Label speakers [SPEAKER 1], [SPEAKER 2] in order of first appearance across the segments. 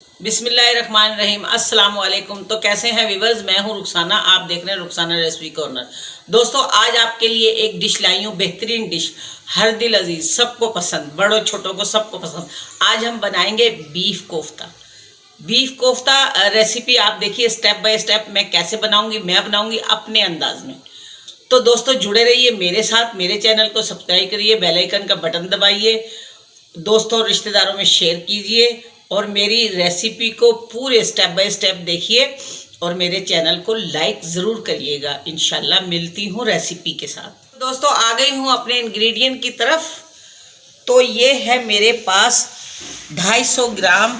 [SPEAKER 1] बिस्मिल्लाहिर्रहमानिर्रहीम अस्सलाम वालेकुम। तो कैसे हैं व्यूअर्स, मैं हूं रुखसाना, आप देख रहे हैं रुखसाना रेसिपी कॉर्नर। दोस्तों आज आपके लिए एक डिश लाई हूं, बेहतरीन डिश, हर दिल अजीज, सबको पसंद, बड़ों छोटों को सबको पसंद। आज हम बनाएंगे beef kofta. Beef kofta recipe आप देखिए स्टेप बाय स्टेप, मैं कैसे बनाऊंगी, मैं बनाऊंगी अपने अंदाज में। तो दोस्तों जुड़े रहिए मेरे साथ, मेरे चैनल को सब्सक्राइब करिए, बेल आइकन का बटन दबाइए, दोस्तों रिश्तेदारों में शेयर कीजिए और मेरी रेसिपी को पूरे स्टेप बाय स्टेप देखिए और मेरे चैनल को लाइक ज़रूर करिएगा। इंशाल्लाह मिलती हूँ रेसिपी के साथ। दोस्तों आ गई हूँ अपने इंग्रेडिएंट की तरफ। तो ये है मेरे पास 250 ग्राम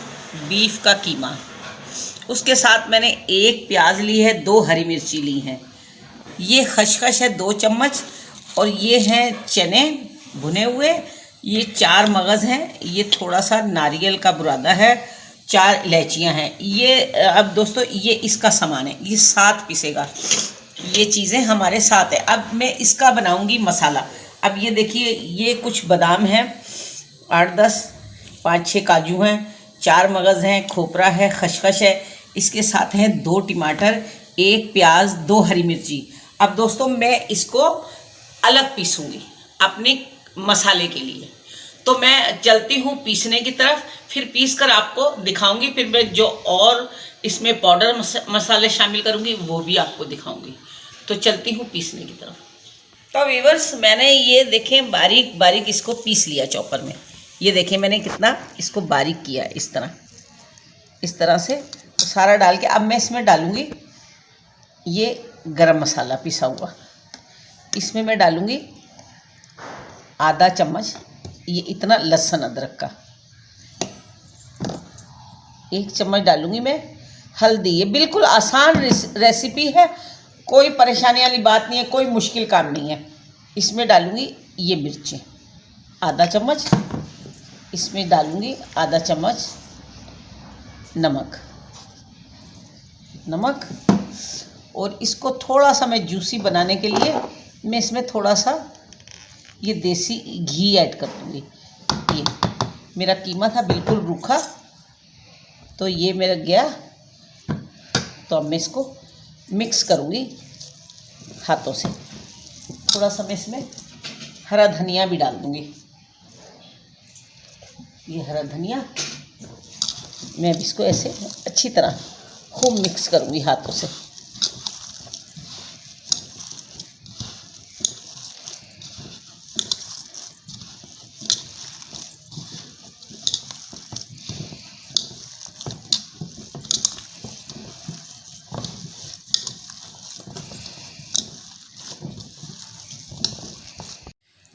[SPEAKER 1] बीफ का कीमा। उसके साथ मैंने एक प्याज ली है, 2 हरी मिर्ची ली हैं, ये खसखस है 2 चम्मच, और ये हैं चने भुने हुए, ये 4 मगज़ हैं, ये थोड़ा सा नारियल का बुरादा है, 4 इलायचियाँ हैं। ये अब दोस्तों ये इसका सामान है, ये साथ पीसेगा, ये चीज़ें हमारे साथ है। अब मैं इसका बनाऊंगी मसाला। अब ये देखिए, ये कुछ बादाम हैं 8-10, 5-6 काजू हैं, 4 मगज़ हैं, खोपरा है, खसखस है, इसके साथ हैं 2 टमाटर, 1 प्याज, 2 हरी मिर्ची। अब दोस्तों मैं इसको अलग पीसूँगी अपने मसाले के लिए। तो मैं चलती हूँ पीसने की तरफ, फिर पीस कर आपको दिखाऊंगी, फिर मैं जो और इसमें पाउडर मसाले शामिल करूँगी वो भी आपको दिखाऊंगी। तो चलती हूँ पीसने की तरफ। तो व्यूअर्स मैंने ये देखें बारीक बारीक इसको पीस लिया चॉपर में। ये देखें मैंने कितना इसको बारीक किया है, इस तरह से तो सारा डाल के अब मैं इसमें डालूँगी ये गरम मसाला पिसा हुआ। इसमें मैं डालूँगी आधा चम्मच ये इतना लहसुन अदरक का, 1 चम्मच डालूँगी मैं हल्दी। ये बिल्कुल आसान रेसिपी है, कोई परेशानी वाली बात नहीं है, कोई मुश्किल काम नहीं है। इसमें डालूँगी ये मिर्चें आधा चम्मच, इसमें डालूँगी आधा चम्मच नमक, और इसको थोड़ा सा मैं जूसी बनाने के लिए मैं इसमें थोड़ा सा ये देसी घी ऐड कर दूँगी। ये मेरा कीमा था बिल्कुल रूखा, तो ये मेरा गया। तो अब मैं इसको मिक्स करूँगी हाथों से। थोड़ा सा मैं इसमें हरा धनिया भी डाल दूँगी। ये हरा धनिया मैं अब इसको ऐसे अच्छी तरह खूब मिक्स करूँगी हाथों से।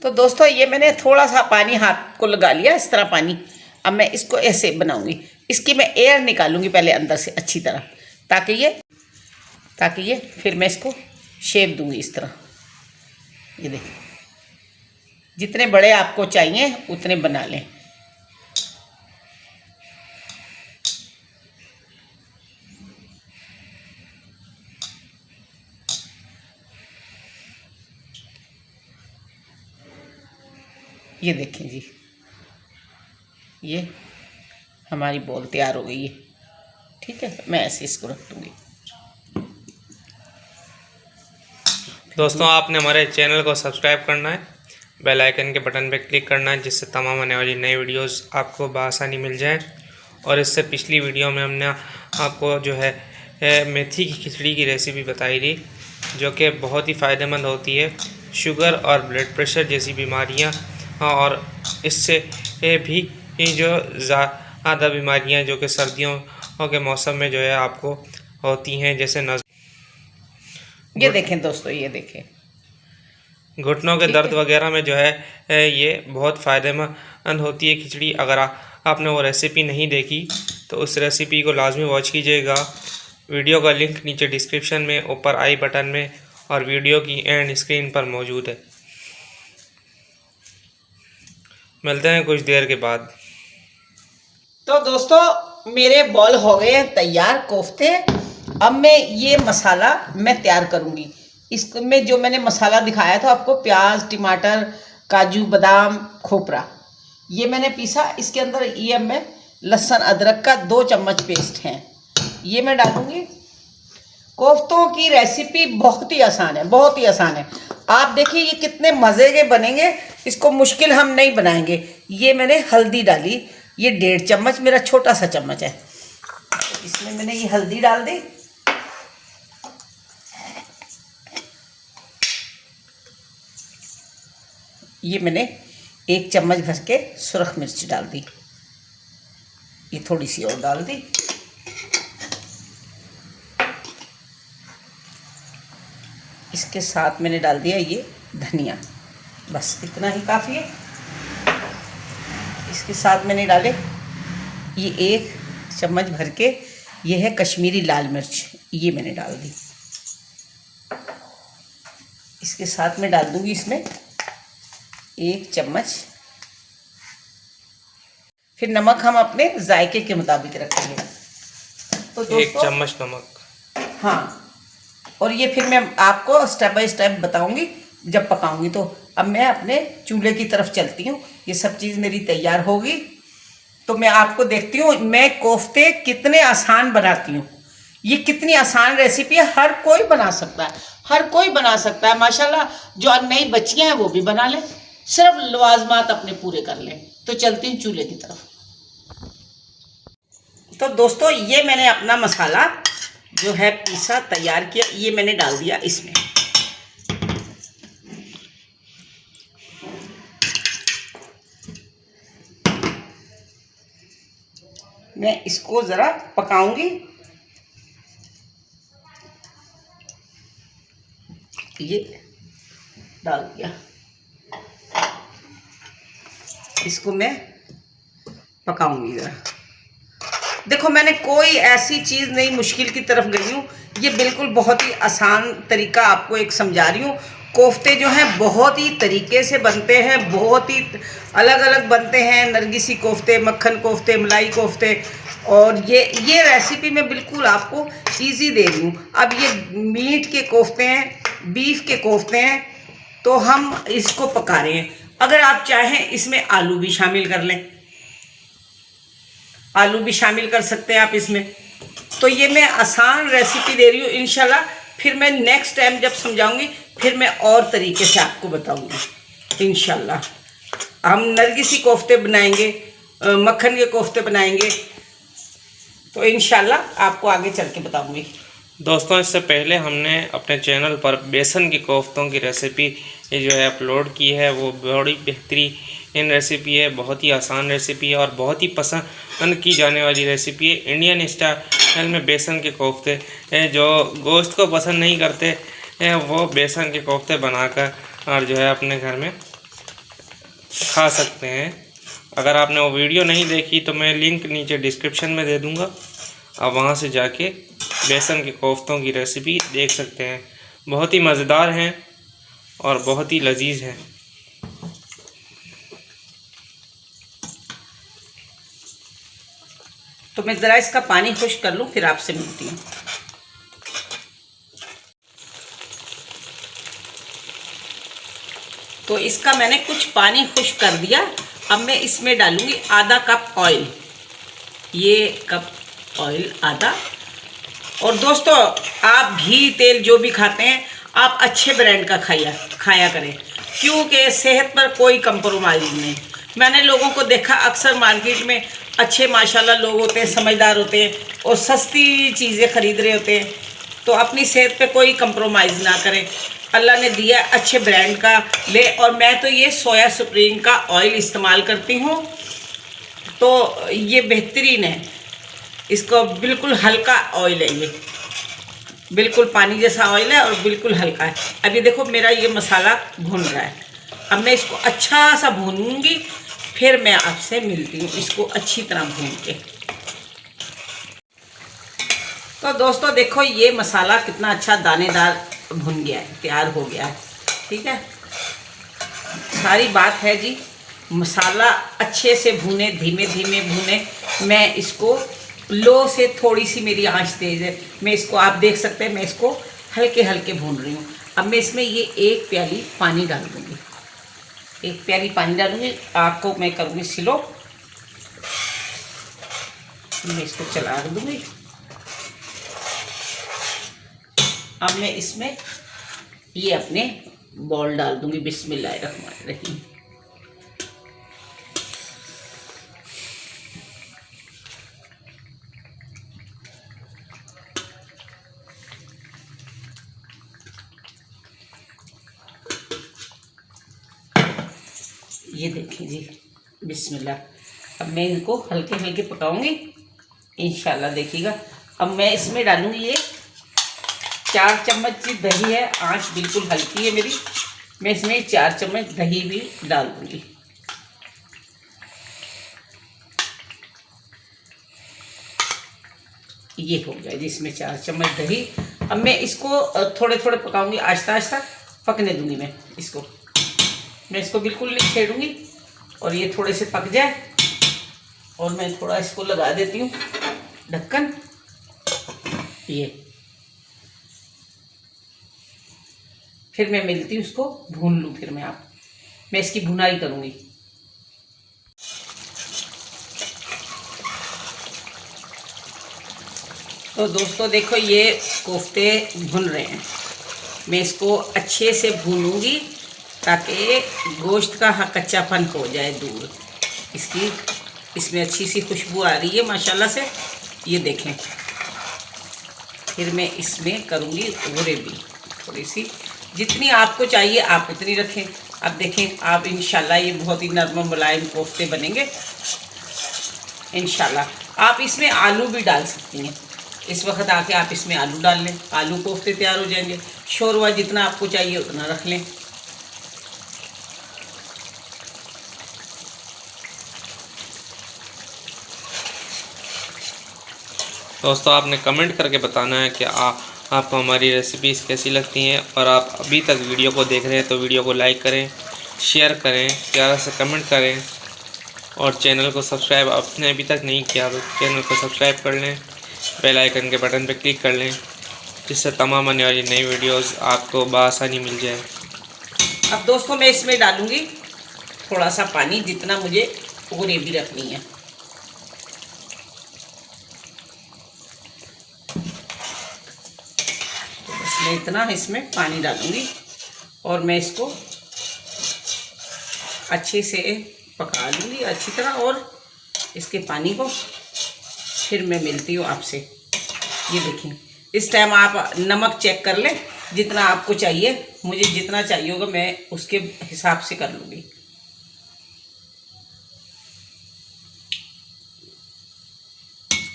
[SPEAKER 1] तो दोस्तों ये मैंने थोड़ा सा पानी हाथ को लगा लिया, इस तरह पानी। अब मैं इसको ऐसे बनाऊंगी, इसकी मैं एयर निकालूंगी पहले अंदर से अच्छी तरह, ताकि ये फिर मैं इसको शेप दूंगी इस तरह। ये देखिए, जितने बड़े आपको चाहिए उतने बना लें। ये देखें जी, ये हमारी बॉल तैयार हो गई है। ठीक है, मैं ऐसे इसको रख दूँगी।
[SPEAKER 2] दोस्तों आपने हमारे चैनल को सब्सक्राइब करना है, बेल आइकन के बटन पर क्लिक करना है, जिससे तमाम आने वाली नई वीडियोस आपको बआसानी मिल जाए। और इससे पिछली वीडियो में हमने आपको जो है मेथी की खिचड़ी की रेसिपी बताई थी, जो कि बहुत ही फ़ायदेमंद होती है शुगर और ब्लड प्रेशर जैसी बीमारियां, और इससे भी जो ज़्यादा बीमारियां जो कि सर्दियों के मौसम में जो है आपको होती हैं, जैसे
[SPEAKER 1] ये देखें दोस्तों, ये देखें
[SPEAKER 2] घुटनों के दर्द वगैरह में जो है ये बहुत फ़ायदेमंद होती है खिचड़ी। अगर आपने वो रेसिपी नहीं देखी तो उस रेसिपी को लाजमी वॉच कीजिएगा। वीडियो का लिंक नीचे डिस्क्रिप्शन में, ऊपर आई बटन में और वीडियो की एंड स्क्रीन पर मौजूद है। मिलते हैं कुछ देर के बाद।
[SPEAKER 1] तो दोस्तों मेरे बॉल हो गए हैं तैयार कोफ्ते। अब मैं ये मसाला मैं तैयार करूँगी। इसमें जो मैंने मसाला दिखाया था आपको, प्याज, टमाटर, काजू, बादाम, खोपरा, ये मैंने पीसा। इसके अंदर ये अब मैं लहसुन अदरक का 2 चम्मच पेस्ट है, ये मैं डालूंगी। कोफ्तों की रेसिपी बहुत ही आसान है, बहुत ही आसान है। आप देखिए ये कितने मज़े के बनेंगे, इसको मुश्किल हम नहीं बनाएंगे। ये मैंने हल्दी डाली, ये 1.5 चम्मच, मेरा छोटा सा चम्मच है, इसमें मैंने ये हल्दी डाल दी। ये मैंने 1 चम्मच भर के सुरख मिर्च डाल दी, ये थोड़ी सी और डाल दी। इसके साथ मैंने डाल दिया ये धनिया, बस इतना ही काफ़ी है। इसके साथ मैंने डाले ये 1 चम्मच भर के, ये है कश्मीरी लाल मिर्च, ये मैंने डाल दी। इसके साथ मैं डाल दूंगी इसमें 1 चम्मच। फिर नमक हम अपने जायके के मुताबिक रखेंगे। तो दोस्तों
[SPEAKER 2] 1 चम्मच नमक,
[SPEAKER 1] हाँ। और ये फिर मैं आपको स्टेप बाय स्टेप बताऊंगी जब पकाऊंगी। तो अब मैं अपने चूल्हे की तरफ चलती हूँ, ये सब चीज़ मेरी तैयार होगी तो मैं आपको देखती हूँ मैं कोफ्ते कितने आसान बनाती हूँ। ये कितनी आसान रेसिपी है, हर कोई बना सकता है, हर कोई बना सकता है माशाल्लाह। जो नई बच्चियाँ हैं वो भी बना लें, सिर्फ लवाजमात अपने पूरे कर लें। तो चलती हूँ चूल्हे की तरफ। तो दोस्तों ये मैंने अपना मसाला जो है पीसा तैयार किया, ये मैंने डाल दिया इसमें। मैं इसको ज़रा पकाऊंगी। ये डाल दिया, इसको मैं पकाऊंगी ज़रा। देखो मैंने कोई ऐसी चीज़ नहीं मुश्किल की तरफ गई हूँ, ये बिल्कुल बहुत ही आसान तरीका आपको एक समझा रही हूँ। कोफ्ते जो हैं बहुत ही तरीके से बनते हैं, बहुत ही अलग अलग बनते हैं। नरगिसी कोफ्ते, मक्खन कोफ्ते, मलाई कोफ्ते, और ये रेसिपी मैं बिल्कुल आपको इजी दे रही हूँ। अब ये मीट के कोफ्ते हैं, बीफ के कोफ्ते हैं, तो हम इसको पका रहे हैं। अगर आप चाहें इसमें आलू भी शामिल कर लें, आलू भी शामिल कर सकते हैं आप इसमें। तो ये मैं आसान रेसिपी दे रही हूँ, इंशाल्लाह फिर मैं नेक्स्ट टाइम जब समझाऊंगी फिर मैं और तरीके से आपको बताऊंगी इंशाल्लाह। हम नरगिसी कोफ्ते बनाएंगे, मक्खन के कोफ्ते बनाएंगे, तो इंशाल्लाह आपको आगे चल के बताऊंगी।
[SPEAKER 2] दोस्तों इससे पहले हमने अपने चैनल पर बेसन के कोफ्तों की रेसिपी ये जो है अपलोड की है, वो बड़ी बेहतरीन रेसिपी है, बहुत ही आसान रेसिपी है और बहुत ही पसंद की जाने वाली रेसिपी है। इंडियन स्टाइल में बेसन के कोफ्ते, जो गोश्त को पसंद नहीं करते वो बेसन के कोफ्ते बनाकर और जो है अपने घर में खा सकते हैं। अगर आपने वो वीडियो नहीं देखी तो मैं लिंक नीचे डिस्क्रिप्शन में दे दूँगा, आप वहाँ से जाके बेसन के कोफ्तों की रेसिपी देख सकते हैं। बहुत ही मज़ेदार हैं और बहुत ही लजीज हैं।
[SPEAKER 1] तो मैं ज़रा इसका पानी खुश्क कर लूँ फिर आपसे मिलती हूँ। तो इसका मैंने कुछ पानी खुश्क कर दिया। अब मैं इसमें डालूँगी आधा कप ऑयल, ये कप ऑयल आधा। और दोस्तों आप घी तेल जो भी खाते हैं आप अच्छे ब्रांड का खाया करें, क्योंकि सेहत पर कोई कंप्रोमाइज़ नहीं। मैंने लोगों को देखा अक्सर मार्केट में अच्छे माशाल्लाह लोग होते हैं, समझदार होते हैं और सस्ती चीज़ें ख़रीद रहे होते हैं, तो अपनी सेहत पे कोई कंप्रोमाइज़ ना करें। अल्लाह ने दिया अच्छे ब्रांड का ले। और मैं तो ये सोया सुप्रीम का ऑयल इस्तेमाल करती हूँ, तो ये बेहतरीन है। इसको बिल्कुल हल्का ऑयल है, ये बिल्कुल पानी जैसा ऑयल है और बिल्कुल हल्का है। अभी देखो मेरा ये मसाला भून रहा है, अब मैं इसको अच्छा सा भूनूंगी, फिर मैं आपसे मिलती हूँ इसको अच्छी तरह भून के। तो दोस्तों देखो ये मसाला कितना अच्छा दानेदार भुन गया है, तैयार हो गया है, ठीक है। सारी बात है जी, मसाला अच्छे से भुने, धीमे धीमे भुने। मैं इसको लो से, थोड़ी सी मेरी आंच तेज़ है, मैं इसको आप देख सकते हैं, मैं इसको हल्के हल्के भून रही हूँ। अब मैं इसमें ये 1 प्याली पानी डाल दूँगी, 1 प्याली पानी डालूँगी। आपको मैं करूँगी स्लो। मैं इसको चला दूंगी। अब मैं इसमें ये अपने बॉल डाल दूंगी। बिस्मिल्लाहिर्रहमानिर्रहीम। ये देखिए जी, बिस्मिल्लाह। अब मैं इनको हल्के हल्के पकाऊंगी इंशाल्लाह, देखिएगा। अब मैं इसमें डालूंगी ये 4 चम्मच जी दही है। आंच बिल्कुल हल्की है मेरी। मैं इसमें 4 चम्मच दही भी डाल दूंगी। ये हो गया जी, इसमें 4 चम्मच दही। अब मैं इसको थोड़े थोड़े पकाऊंगी, आहिस्ता आहिस्ता पकने दूंगी। मैं इसको बिल्कुल नहीं छेड़ूंगी। और ये थोड़े से पक जाए और मैं थोड़ा इसको लगा देती हूँ ढक्कन। ये फिर मैं मिलती हूँ, उसको भून लूँ। फिर मैं इसकी भुनाई करूँगी। तो दोस्तों देखो, ये कोफ्ते भुन रहे हैं। मैं इसको अच्छे से भूनूंगी ताकि गोश्त का कच्चापन हो जाए दूर। इसमें अच्छी सी खुशबू आ रही है माशाल्लाह से। ये देखें। फिर मैं इसमें करूँगी ग्रेवी थोड़ी सी। जितनी आपको चाहिए आप उतनी रखें। अब देखें आप, इंशाल्लाह ये बहुत ही नरम मुलायम कोफ्ते बनेंगे इंशाल्लाह। आप इसमें आलू भी डाल सकती हैं। इस वक्त आके आप इसमें आलू डाल लें, आलू कोफ्ते तैयार हो जाएंगे। शोरवा जितना आपको चाहिए उतना रख लें।
[SPEAKER 2] दोस्तों आपने कमेंट करके बताना है कि आपको हमारी रेसिपीज़ कैसी लगती हैं। और आप अभी तक वीडियो को देख रहे हैं तो वीडियो को लाइक करें, शेयर करें, प्यारा से कमेंट करें। और चैनल को सब्सक्राइब आपने अभी तक नहीं किया तो चैनल को सब्सक्राइब कर लें, बेल आइकन के बटन पर क्लिक कर लें, जिससे तमाम आने वाली नई वीडियोज़ आपको बआसानी मिल जाए।
[SPEAKER 1] अब दोस्तों मैं इसमें डालूँगी थोड़ा सा पानी, जितना मुझे ग्रेवी रखनी है। मैं इतना इसमें पानी डालूंगी और मैं इसको अच्छे से पका लूँगी अच्छी तरह। और इसके पानी को फिर मैं मिलती हूँ आपसे। ये देखिए, इस टाइम आप नमक चेक कर लें जितना आपको चाहिए। मुझे जितना चाहिए होगा मैं उसके हिसाब से कर लूँगी।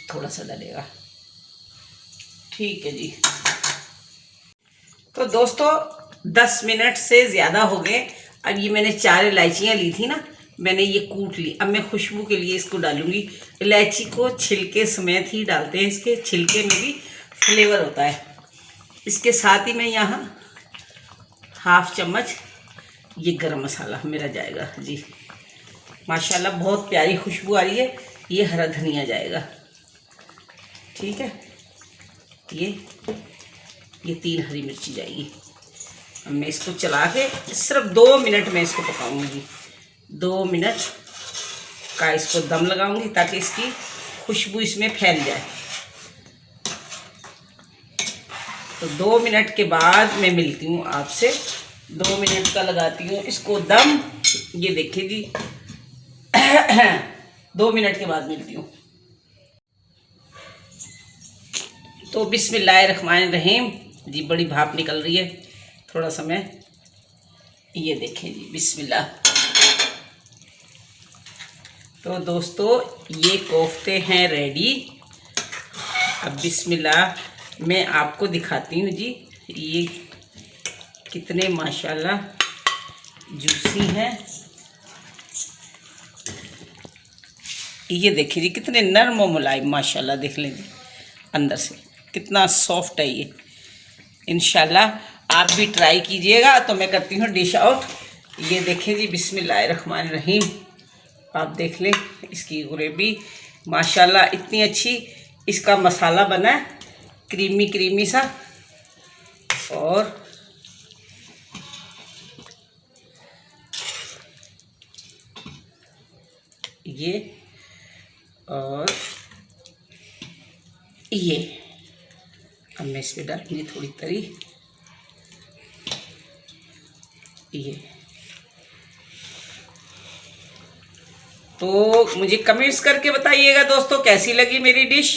[SPEAKER 1] थोड़ा सा डलेगा, ठीक है जी। तो दोस्तों 10 मिनट से ज़्यादा हो गए। अब ये मैंने 4 इलायचियाँ ली थी ना, मैंने ये कूट ली। अब मैं खुशबू के लिए इसको डालूंगी। इलायची को छिलके समेत ही डालते हैं, इसके छिलके में भी फ्लेवर होता है। इसके साथ ही मैं यहाँ 1/2 चम्मच ये गरम मसाला मेरा जाएगा जी। माशाल्लाह बहुत प्यारी खुशबू आ रही है। ये हरा धनिया जाएगा, ठीक है। ये 3 हरी मिर्ची जाएगी। अब मैं इसको चला के सिर्फ 2 मिनट में इसको पकाऊंगी। 2 मिनट का इसको दम लगाऊंगी ताकि इसकी खुशबू इसमें फैल जाए। तो 2 मिनट के बाद मैं मिलती हूँ आपसे। 2 मिनट का लगाती हूँ इसको दम। ये देखिए जी 2 मिनट के बाद मिलती हूँ। तो बिस्मिल्लाहिर्रहमानिर्रहीम जी, बड़ी भाप निकल रही है। थोड़ा सा मैं ये देखें जी, बिस्मिल्लाह। तो दोस्तों ये कोफ्ते हैं रेडी। अब बिस्मिल्लाह मैं आपको दिखाती हूँ जी, ये कितने माशाल्लाह जूसी हैं। ये देखिए जी कितने नरम और मुलायम माशाल्लाह। देख लें जी अंदर से कितना सॉफ्ट है ये। इंशाल्लाह आप भी ट्राई कीजिएगा। तो मैं करती हूँ डिश आउट। ये देखें जी बिस्मिल्लाहिर्रहमानिर्रहीम, आप देख लें इसकी ग्रेवी माशाल्लाह इतनी अच्छी इसका मसाला बना है, क्रीमी क्रीमी सा। और ये और ये अब मैं इसमें डालूंगी थोड़ी तरी। ये तो मुझे कमेंट्स करके बताइएगा दोस्तों कैसी लगी मेरी डिश।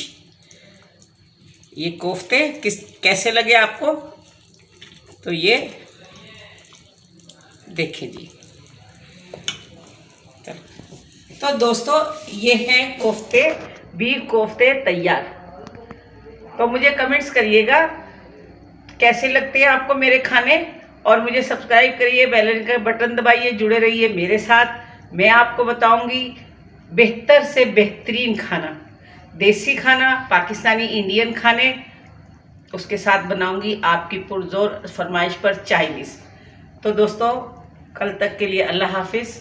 [SPEAKER 1] ये कोफ्ते कैसे लगे आपको। तो ये देखें जी। तो दोस्तों ये हैं कोफ्ते, बीफ कोफ्ते तैयार। तो मुझे कमेंट्स करिएगा कैसे लगते हैं आपको मेरे खाने, और मुझे सब्सक्राइब करिए, बेल आइकन का बटन दबाइए, जुड़े रहिए मेरे साथ। मैं आपको बताऊंगी बेहतर से बेहतरीन खाना, देसी खाना, पाकिस्तानी इंडियन खाने, उसके साथ बनाऊंगी आपकी पुरजोर फरमाइश पर चाइनीज़। तो दोस्तों कल तक के लिए अल्लाह हाफिज़।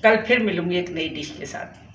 [SPEAKER 1] कल फिर मिलूंगी एक नई डिश के साथ।